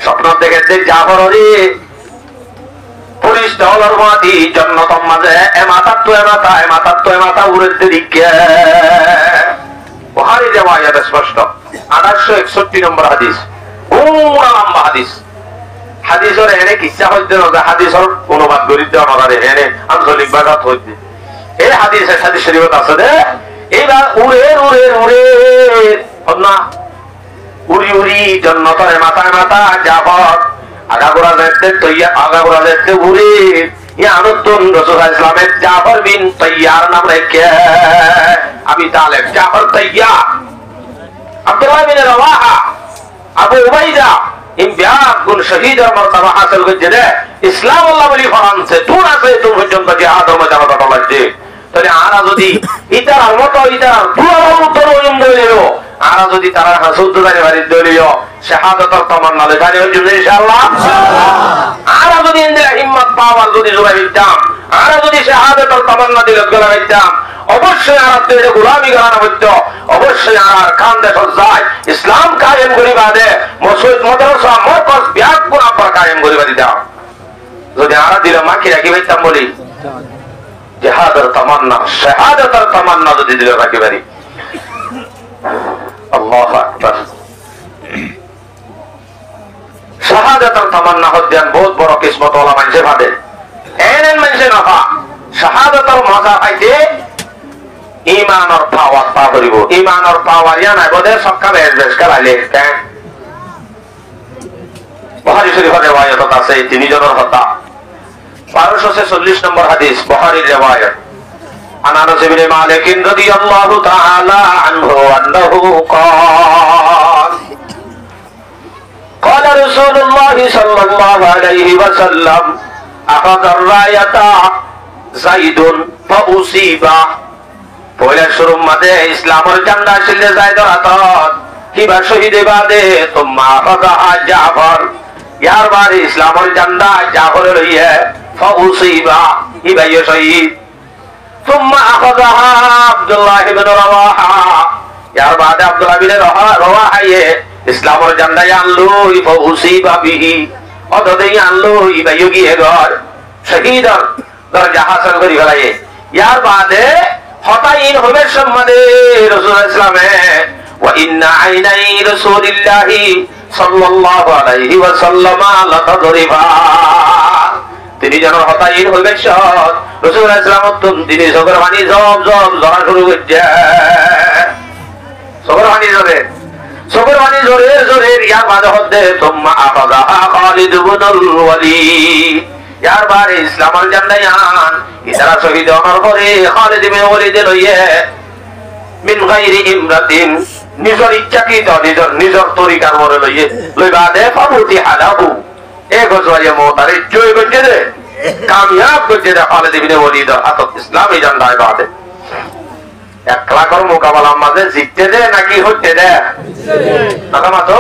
স্বপ্ন দেখেছে জাফর পুলিশ দলের মাটি জন্নতম মাঝে এমাতা উড়েতে দিকে বুখারী রিওয়ায়াত স্পষ্ট 1861 নম্বর হাদিস পুরা লম্বা হাদিস হাদিসের এনে কিচ্ছা হইতে না হাদিসের অনুবাদ করে দেওয়া নগারে এনে আঞ্চলিক ভাষাত হইতে এই হাদিসের সাথে শরীয়ত আছে দে এইবার উড়ে না উড়ি উড়ি জন্নতের মাথায় জাফর আগাগোড়া দেখতে উড়ে নতুন রাসূল ইসলামের জাফর বিন তাইয়ার নাম রেখে আবি তালেব জাফর তাইয়ার আব্দুল্লাহ বিন রাওয়াহা আবু উবাইদা ইন বিআগুন শহীদের মর্তবা হাসিল করে ইসলাম আল্লাহ বলি ফরানসে তুন আছে তুন পর্যন্ত জিহাদের মর্যাদা পাচ্ছে তাহলে আরা যদি ইতার মতো ইতার পুরো উত্তর হইলো আরা যদি তারা হাসুদ্দারে বাড়ি দলিও শাহাদাতের তামান্না লেখানি হইছে ইনশাআল্লাহ আরা যদি ইনদিরা হিম্মত পাওয়ার যদি জোড়া দিতাম আরা যদি শাহাদাতের তামান্না দিলে গলা দিতাম অবশ্যই আর তেরে গোলামি করানো হতো অবশ্যই আর কান্দে সজ্জায় ইসলাম কায়েম করি বাদে মসজিদ মাদ্রাসা মরকজ ব্যাপক আপনার কায়েম করি দিতাম যদি আরা দিলে মাকে রাখি পাইতাম বলি জিহাদের তামান্না শাহাদাতের তামান্না যদি দিলে রাখি পারি আল্লাহু আকবার শাহাদাতের তামান্না হদ্যান বহুত বড় কিসমত ওলা মানুষে ভাবে এনেন মানুষে নাফা শাহাদাতের মজা পাইতে ইমানের পাওয়ার পা করিব ইমানের পাওয়ার ইয়া নাই বদে সক্কা বেশ কালাইলে কেন বুখারী শরীফের রিওয়ায়াত আছে তিনি জনের হত্যা 1246 নম্বর হাদিস বুখারীর রিওয়ায়াত عن انس بن مالك رضي الله تعالى عنه انه قال قال رسول الله صلى الله عليه وسلم اخذ الرايه زيد فاصيب পয়লা শুরুর মধ্যে ইসলামের ঝান্ডা ছিলে যায়দের হাতত কিবা শহীদ বাদে তোমা আখাযা জাফর ইয়ার বাদে ইসলামের ঝান্ডা জাফর লইয়ে ফাউসিবা ইবাইয়ে শহীদ ثم اخذها عبد الله بن رواحه यार बाद अब्दुल्लाह बिन रवाहा ये इस्लामर झंडा आनलो फउसीबा बिही অদদে আনলো ইবাইয়োগি এগর শহীদর দরজা হাসিল করি ফেলায়ে यार বাদে হতাইন হবে সম্মানে রাসূল ইসলামে ওয়া ইন্না আইনাই রাসূলিল্লাহি সাল্লাল্লাহু আলাইহি ওয়াসাল্লাম লা তাদরিবা তিনি যেন হতাইন হইবে সৎ রাসূল ইসলাম তিনি জগরবানি জব জরা শুরু করছে জগরবানি জোরে ইয়ার বাদে হতে তুম্মা আফাযা খালিদ ইবনুল ওয়ালিদ ইয়ার বারে ইসলামের জান্নায়ান ইতারা শহীদ হওয়ার পরে খালিদ ইবনে ওয়ালিদ লইয়ে মিন গায়রি ইমরাতিন নিজের ইচ্ছাকৃত নিজের তরিকার মরে লইয়ে লই বাদে ফাবুতি হালাহু এক গজওয়ারিয়া মোতারে জয় করছে রে কামিয়াব করছে রে খালিদ ইবনে ওয়ালিদ আতত ইসলামী জান্নায় বাদে একলা কর মোকাবেলার মাঝে জিততে দে নাকি হইতে দে কথা মাতো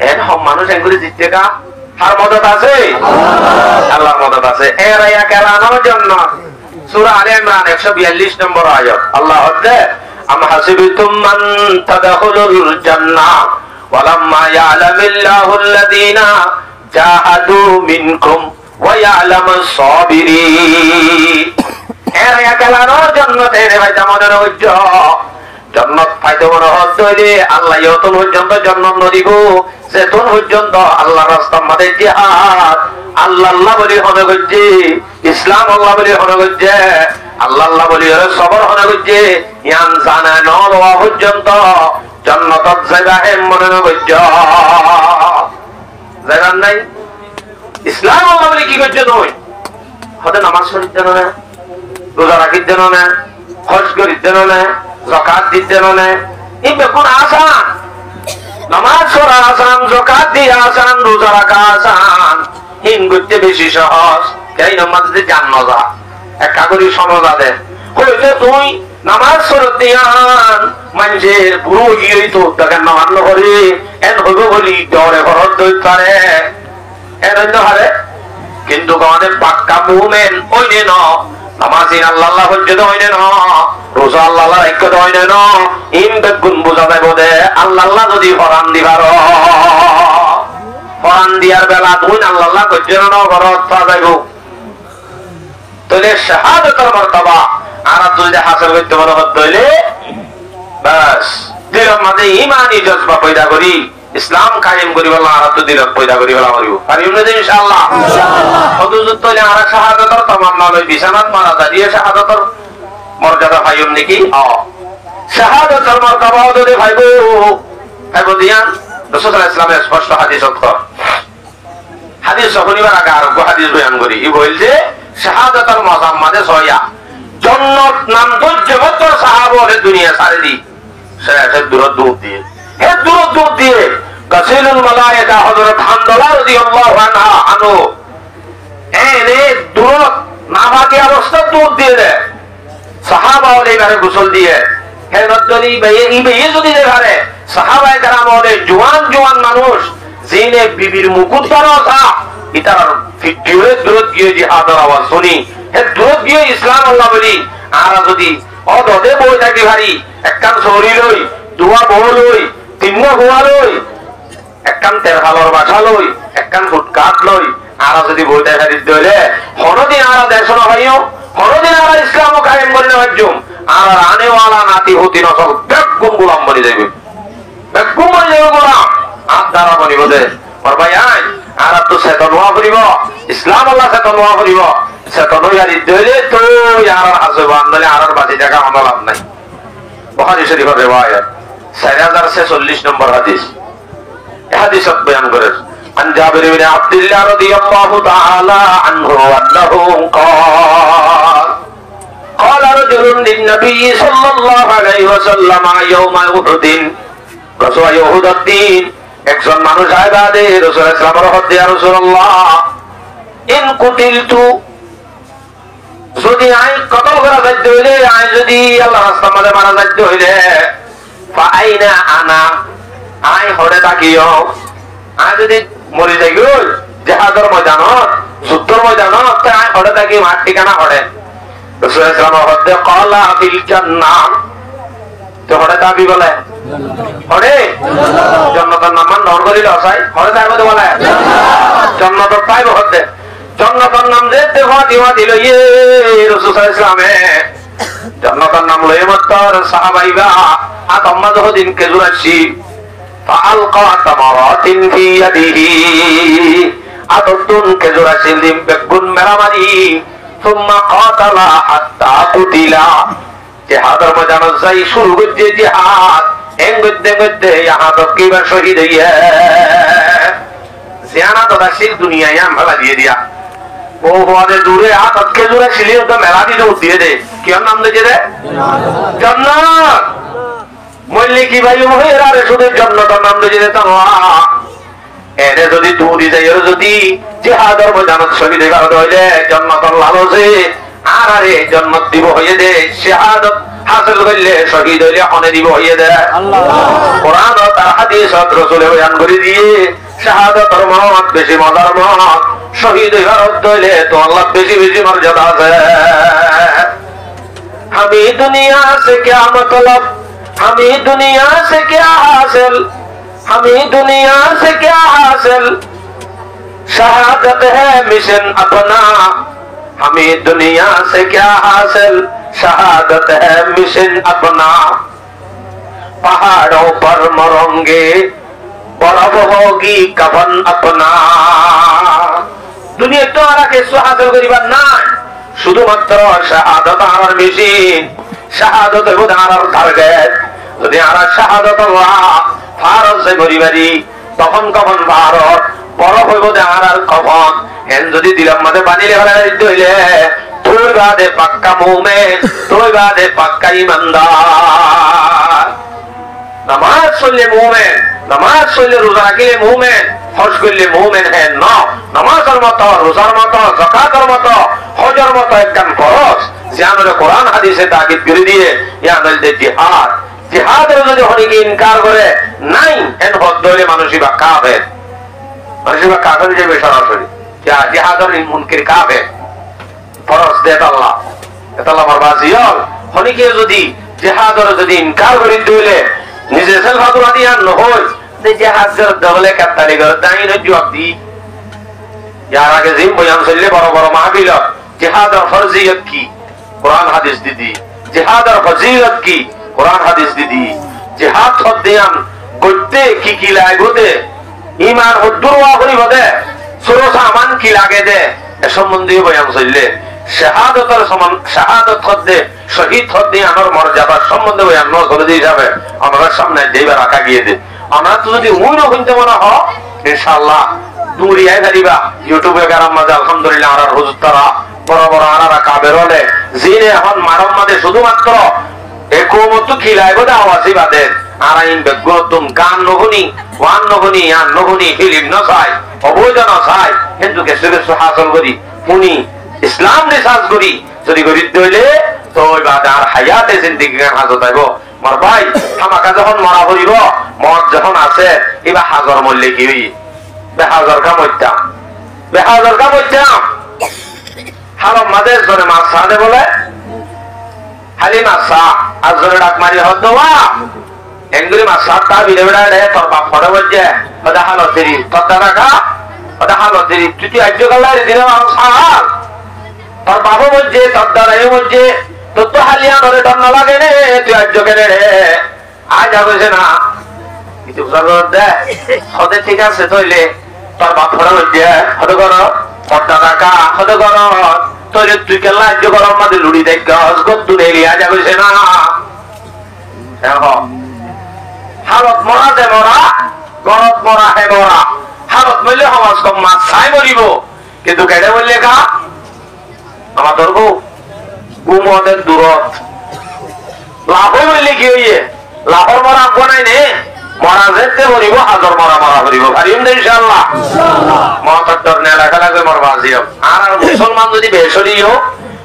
এন সব মানুষ এগুলি জিততে কা আর মদত আছে আল্লাহর মদত আছে এর এক এলানোর জন্য সূরা আলে ইমরান 142 নম্বর আয়াত আল্লাহ হচ্ছে আম হাসিবতুম মান তাদখুলুল জান্নাহ ওয়ালাম্মা ইয়ালামিল্লাহু আল্লাযীনা জাহাদু মিনকুম ওয়া ইয়ালামাস সাবিরিন এর এক এলানোর জন্য তেরে ভাই আমাদের হজ্জ জান্নাত পাইতে মনে হচ্ছে আল্লাহ যতন পর্যন্ত জান্নাত নদিব সেতন পর্যন্ত আল্লাহর রাস্তার মধ্যে জিহাদ আল্লাহ বলি হবে গজ্জে ইসলাম আল্লাহ বলি হবে গজ্জে আল্লাহ বলি সবর হবে গজ্জে ইয়ান জানা নওয়া পর্যন্ত জান্নাতত জায়গা হে মনে গজ্জ জায়গা নাই ইসলাম আল্লাহ বলি কি গজ্জে নয় হতে নামাজ পড়তে না রোজা রাখিতে না হজ করিতে না যাকাত দিতে না এই বেকুন আসান নামাজ পড়া আসান যাকাত দিয়া আসান রোজা রাখা আসান হিন করতে বেশি সহজ এই নামাজ দিয়ে জান মজা এক করি সমজা দে কইতে তুই নামাজ পড়তে আন মানুষের বুড়ো গিয়ে তো তাকে নামাজ করে এন হইব বলি ডরে ঘর দই পারে এর হারে কিন্তু আমাদের পাক্কা মুমিন ওই ন নামাজিন আল্লাহ আল্লাহ হজ্জত হইনে ন, রোজা আল্লাহ আল্লাহ রাইক্যত হইনে ন, ইম বেগুন বুঝা যাইব দে আল্লাহ আল্লাহ যদি ফরান দিবার ফরান দিয়ার বেলা তুই আল্লাহ আল্লাহ হজ্জত ন ঘরত পাওয়া যাইব। তাহলে শাহাদাতের মর্তবা আর যদি হাসিল করতে মনে করতে হইলে বাস দিলের মাঝে ইমানি জজবা পয়দা করি ইসলাম কায়েম করি বলা আর তো দিল পয়দা করি বলা করিব পারিব না ইনশাআল্লাহ। হযরত তলে আর শাহাদাতের তামান্না লই বিছানাত মারা দাঁড়িয়ে শাহাদাতের মর্যাদা পাইম নাকি? শাহাদাতের মর্তবা যদি ভাইবো ভাইবো দিয়ান রাসূল সাল্লাল্লাহু আলাইহি ওয়াসাল্লামের স্পষ্ট হাদিস অক্ষর হাদিস শনিবার আগে আর হাদিস বয়ান করি ই বল যে শাহাদাতের মজাম মাঝে ছয়া জান্নাত নাম দুর্জবতর সাহাবা ওরে দুনিয়া সারে দি সে দূর দূর দিয়ে হে দূর দূর দিয়ে গাসিলুল মালায়েকা হযরত হামদুল্লাহ রাদিয়াল্লাহু আনহু এনে দূর নাভাগে অবস্থা দূর দিয়ে রে সাহাবা ওরে ঘরে গোসল দিয়ে হে নদলি ভাই এই যদি দেখারে সাহাবায়ে کرام ওরে জওয়ান জওয়ান মানুষ জিনে বিবির মুকুট ধরা था ইতার ফিটিয়ে দূর গিয়ে জিহাদের আওয়াজ শুনি হে দূর গিয়ে ইসলাম আল্লাহ বলি আর যদি অদদে বই থাকি ভারী একখান সরি লই দুয়া বউ লই তিন্ন গোয়া লই একখান তেরহালর বাসা লই একখান ফুটকাট লই আর যদি বই থাকি দিলে হরদিন আর দেশন ভাইও হরদিন আর ইসলাম কায়েম করে নেওয়ার আর আনেওয়ালা নাতি হতি নসল বেগুম গোলাম বনি যাবে বেগুম বনি যাবে গোলাম আর দ্বারা বনিব দে ওর ভাই আই আর তো চেতন হওয়া ফুরিব ইসলাম আল্লাহ চেতন হওয়া ফুরিব চেতন হইয়ারি দিলে তো আর আসবে আন্দোলনে আর বাঁচি টাকা আমার লাভ নাই। বুখারী শরীফের রিওয়ায়াত 4046 নম্বর হাদিস হাদিস বয়ান করে عن جابر بن عبد الله رضي الله تعالى عنه أنه قال قال رجل للنبي صلى الله عليه وسلم يوم أحد غزوة أحد الدين একজন মানুষ আইবাদে রাসূল সাল্লাল্লাহু আলাইহি ওয়াসাল্লাম ইয়া রাসূলুল্লাহ ইন কুতিলতু যদি আই কতল করা যাইতে হইলে আই যদি আল্লাহর রাস্তায় মাঝে মারা যাইতে হইলে ফা আইনা আনা আই হরে তাকিও আই যদি মরি যাই গল জিহাদের ময়দানত যুদ্ধের ময়দানত আই হরে তাকি মার ঠিকানা হরে রাসূল সাল্লাল্লাহু আলাইহি ওয়াসাল্লাম ক্বালা ফিল জান্নাহ তো হরে তাবি বলে হরে জান্নাতের নাম নর করিল আসাই হরে তাইবে তো বলে জান্নাতের পাইব হতে জান্নাতের নাম যেতে ফাতিমা দিল ইয়ে রাসূল সাল্লাল্লাহু আলাইহি ওয়াসাল্লাম জান্নাতের নাম লয়ে মাত্র সাহাবাইবা আতম্মা যদিন কেজুরাশি ফাআলকা তামারাতিন ফি ইয়াদিহি আততুন কেজুরাশি লিম বেগুন মেরামারি সুম্মা কাতালা হাত্তা কুতিলা জিহাদের ময়দানে যাই শুরু করতে জিহাদ এঙ্গতে গতে ইহা তো কিবা শহীদ হইয়া জিয়ানা তো দাসির দুনিয়ায় আমরা দিয়ে দিয়া ও হওয়ারে দূরে আতত কেজুরা ছিলিও তো মেলা দিয়ে দে কি নাম দিয়ে দে জান্নাত মল্লিক কি ভাই হইরা রে শুধু জান্নাতের নাম দিয়ে দে তা এনে যদি দূরে যাই যদি জিহাদের ময়দানে শহীদ হইলে জান্নাতের লালসে আর আরে জান্নাত দিব হইয়ে দে শাহাদাত হাসিল করলে শহীদ হইলে অনে দিব হইয়ে দে কোরআন ও তার হাদিস রাসূলে বয়ান করে দিয়ে শাহাদাতের মত বেশি মজার মত শহীদ হইবার হইলে তো আল্লাহ বেশি বেশি মর্যাদা আছে। আমি দুনিয়া সে क्या मतलब আমি দুনিয়া সে क्या हासिल আমি দুনিয়া সে क्या हासिल शहादत है मिशन अपना हमें दुनिया से क्या हासिल शहादत है मिशन अपना पहाड़ों पर मरोंगे बर्फ होगी कफन अपना दुनिया तो आरा के हासिल करिবার নাই শুধুমাত্র শাহাদাত আর মিশন শাহাদাত হইব আর টার্গেট যদি আর শাহাদাত আল্লাহ ফারজ করিবারি তখন কখন ভারত বরফ হইব আর কখন এন যদি দিলাম মাঝে পানি লেখা দিতে হইলে তোর বাদে পাক্কা মুমিন তোর বাদে পাক্কা ঈমানদার নামাজ পড়লে মুমিন নামাজ পড়লে রোজা রাখলে মুমিন হজ করলে মুমিন হ্যাঁ ন নামাজের মতো রোজার মতো যাকাতের মতো হজের মতো একদম ফরজ জানলে কোরআন হাদিসে তাকিদ করে দিয়ে ইয়ানলে জিহাদ জিহাদের যদি হরিকে ইনকার করে নাই এন হদ হইলে মানুষই বা কাফের মানুষই বা কাফের যাবে সরাসরি জিহাদের মুনকির কাফের ফরজ দেত আল্লাহ এটা আমার বাজিয়ল হনিকে যদি জিহাদর যদি ইনকার করি দিলে নিজে সেলফাতুরা দিয়া নহই যে জিহাদের দলে কাতারি করে দাইন জবাব দি ইয়ার আগে জিম বয়ান চললে বড় বড় মাহফিল জিহাদর ফরজিয়ত কি কোরআন হাদিস দিদি জিহাদর ফজিলত কি কোরআন হাদিস দিদি জিহাদ হদ্দিয়ান করতে কি কি লাগবে ঈমান উদ্দুরওয়া করিবদে সুরসা আমান কি লাগে দে এ সম্বন্ধে বয়ান চললে শাহাদাতের সমান শাহাদাত হদ্দে শহীদ হদ্দে আমার মর্যাদা সম্বন্ধে বয়ান ন করে দিয়ে যাবে আমাদের সামনে দেইবার রাখা গিয়ে দে আমরা তো যদি উইন হইতে মনে হ ইনশাআল্লাহ দুরিয়ায় ধরিবা ইউটিউবে গারাম মাঝে আলহামদুলিল্লাহ আর হুজুর তারা বড় বড় আনারা কাবের হলে জিনে এখন মানব মাঝে শুধুমাত্র একমত খিলাইব দাওয়াসি বাদে আর আইন বেগতুম গান নগুনি ওয়ান নগুনি আন নগুনি ফিল্ম ন চাই অবৈধ ন চাই কিন্তু কিছু কিছু হাসল করি উনি ইসলাম রিসার্চ করি যদি করি দইলে তো ওই বাদে আর হায়াতে জিন্দেগি গান হাজত আইব মার ভাই আমাকে যখন মরা করিব মদ যখন আছে এবার হাজার মূল্যে কি হই বেহাজার কাম হইতাম বেহাজার কাম হইতাম হারম মাঝে জনে মাছ সাদে বলে খালি মাছা আর জনে ডাক মারি হদ্দা এঙ্গুলি মাছ সাতটা বিড়ে বেড়া রে তোর বাপ ফটো বলছে ওটা হালত দেরি তোর দাদা খা ওটা হালত দেরি তুই আজ্য কাল্লারি দিনে মানুষ হাল তোর বাবু বলছে তোর দাদাই বলছে তোর তো হালিয়া ধরে ডর না লাগে রে তুই আজ্য কেনে রে আজ আগে না কিছু দে হতে ঠিক আছে তৈলে তোর বাপ ফটো বলছে হতে কর তোর দাদা কা হতে কর তৈলে তুই কেলা আজ্য কর আমাদের লুড়ি দেখ গদ্দুর এরিয়া যাবে না হালত মরা দে মরা গরত মরা হে মরা হালত মরলে সমাজ কম মাছ চাই মরিব কিন্তু কেটে বললে কা আমার ধরব গুমদের দূরত লাভে বললে কি হইয়ে লাভর মরা আগ নাই নে মরা যেতে মরিব হাজর মরা মরা মরিব পারিম দে ইনশাআল্লাহ মহাতার ডর নে লেখা লাগবে মরবা জিও আর মুসলমান যদি বেসরি হোক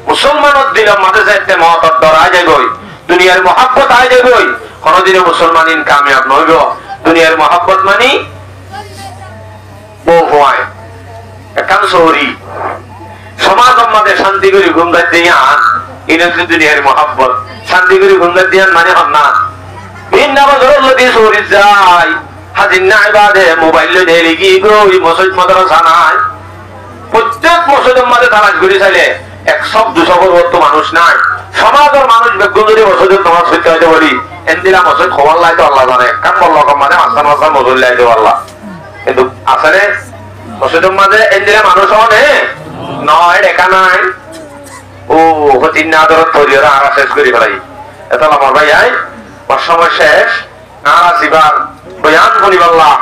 মুসলমানত দিলাম মাঝে যাইতে মহাতার ডর আয় যাইবই দুনিয়ার মহাব্বত আয় যাইবই কোনদিনে মুসলমান ইন কামিয়াব নইব দুনিয়ার মহাব্বত মানি বউ হয় একান শহরি সমাজ আমাদের শান্তি করে ঘুমদার দিয়ে আন এটা দুনিয়ার মহাব্বত শান্তি করে ঘুমদার দিয়ে আন মানে হন না ভিন্ন বছর যদি শহরে যায় হাজির নাই বাদে মোবাইল ঢেলে গিয়ে ওই মসজিদ মাদ্রাসা নাই প্রত্যেক মসজিদের মাঝে তালাশ করে চাইলে 100-200 বর্ত মানুষ নাই সমাজের মানুষ বেগুন যদি মসজিদের তোমার সত্যি হইতে বলি এনদিলা মসজিদ খবর লাইতে আল্লাহ জানে কান বলল মানে মাস্টার মাস্টার মসজিদ লাইতে আল্লাহ কিন্তু আসলে মসজিদের মাঝে এনদিলা মানুষ হনে নয় দেখা নাই ও হতিন না ধরত তৈরিরা আর শেষ করি ফেলাই এটা আমার ভাই আই সময় শেষ আর জিবার বয়ান শুনিবাল্লাহ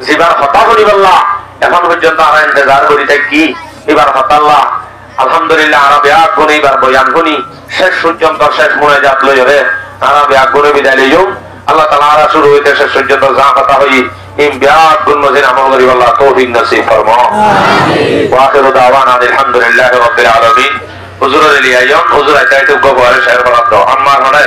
জিবার হতা শুনিবাল্লাহ এখন পর্যন্ত আর ইন্তজার করি থাকি এবার হতাল্লাহ আলহামদুলিল্লাহ আর ব্যাগ গুণ এবার বয়ান শুনি শেষ পর্যন্ত শেষ মনে যাত লই হবে আর ব্যাগ গুণে বিদায় লইও আল্লাহ তাআলা আর শুরু হইতে শেষ পর্যন্ত যা কথা হই এই ব্যাগ গুণ মজিন আমল করিবাল্লাহ তৌফিক নসিব ফরমাও আমিন ওয়া আখিরু দাওয়ানা আলহামদুলিল্লাহি রাব্বিল আলামিন হুজুর আলী আইয়ন হুজুর আইতাইতু গোবরে শেয়ার করা দাও আমার হনে